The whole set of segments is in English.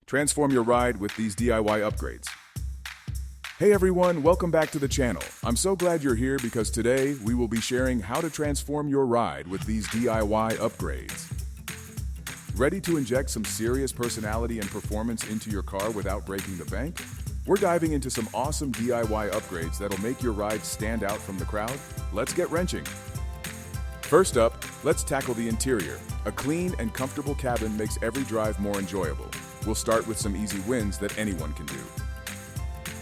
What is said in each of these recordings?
Transform your ride with these DIY upgrades. Hey everyone, welcome back to the channel. I'm so glad you're here because today we will be sharing how to transform your ride with these DIY upgrades. Ready to inject some serious personality and performance into your car without breaking the bank? We're diving into some awesome DIY upgrades that'll make your ride stand out from the crowd. Let's get wrenching. First up, let's tackle the interior. A clean and comfortable cabin makes every drive more enjoyable. We'll start with some easy wins that anyone can do.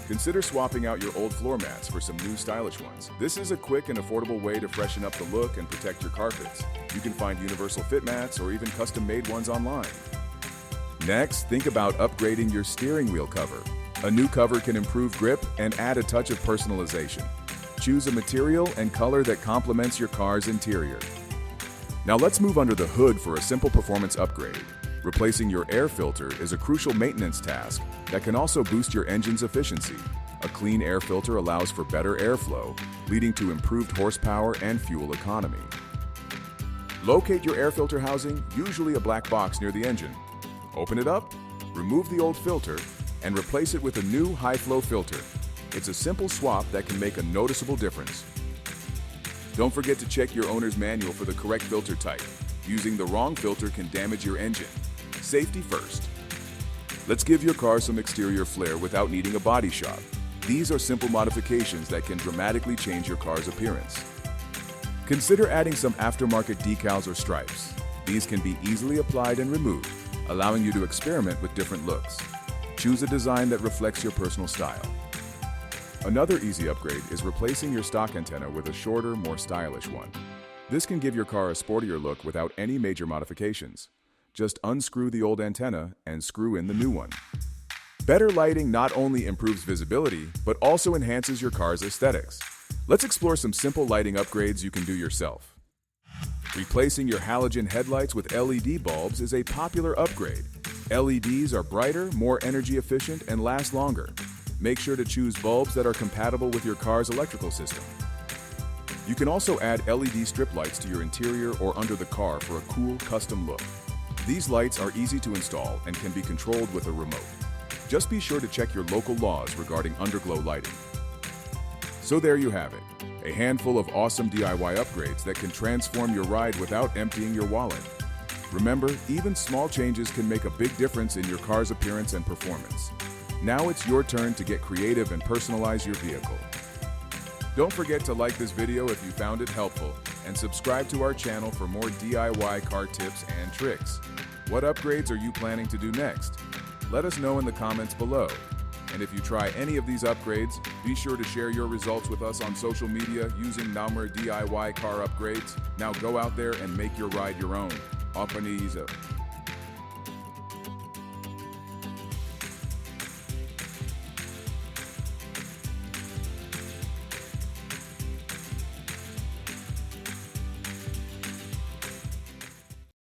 Consider swapping out your old floor mats for some new stylish ones. This is a quick and affordable way to freshen up the look and protect your carpets. You can find universal fit mats or even custom-made ones online. Next, think about upgrading your steering wheel cover. A new cover can improve grip and add a touch of personalization. Choose a material and color that complements your car's interior. Now let's move under the hood for a simple performance upgrade. Replacing your air filter is a crucial maintenance task that can also boost your engine's efficiency. A clean air filter allows for better airflow, leading to improved horsepower and fuel economy. Locate your air filter housing, usually a black box near the engine. Open it up, remove the old filter, and replace it with a new high-flow filter. It's a simple swap that can make a noticeable difference. Don't forget to check your owner's manual for the correct filter type. Using the wrong filter can damage your engine. Safety first. Let's give your car some exterior flair without needing a body shop. These are simple modifications that can dramatically change your car's appearance. Consider adding some aftermarket decals or stripes. These can be easily applied and removed, allowing you to experiment with different looks. Choose a design that reflects your personal style. Another easy upgrade is replacing your stock antenna with a shorter, more stylish one. This can give your car a sportier look without any major modifications. Just unscrew the old antenna and screw in the new one. Better lighting not only improves visibility, but also enhances your car's aesthetics. Let's explore some simple lighting upgrades you can do yourself. Replacing your halogen headlights with LED bulbs is a popular upgrade. LEDs are brighter, more energy efficient, and last longer. Make sure to choose bulbs that are compatible with your car's electrical system. You can also add LED strip lights to your interior or under the car for a cool, custom look. These lights are easy to install and can be controlled with a remote. Just be sure to check your local laws regarding underglow lighting. So there you have it, a handful of awesome DIY upgrades that can transform your ride without emptying your wallet. Remember, even small changes can make a big difference in your car's appearance and performance. Now it's your turn to get creative and personalize your vehicle. Don't forget to like this video if you found it helpful, and subscribe to our channel for more DIY car tips and tricks. What upgrades are you planning to do next? Let us know in the comments below. And if you try any of these upgrades, be sure to share your results with us on social media using Namur DIY car upgrades. Now go out there and make your ride your own. Opaniza.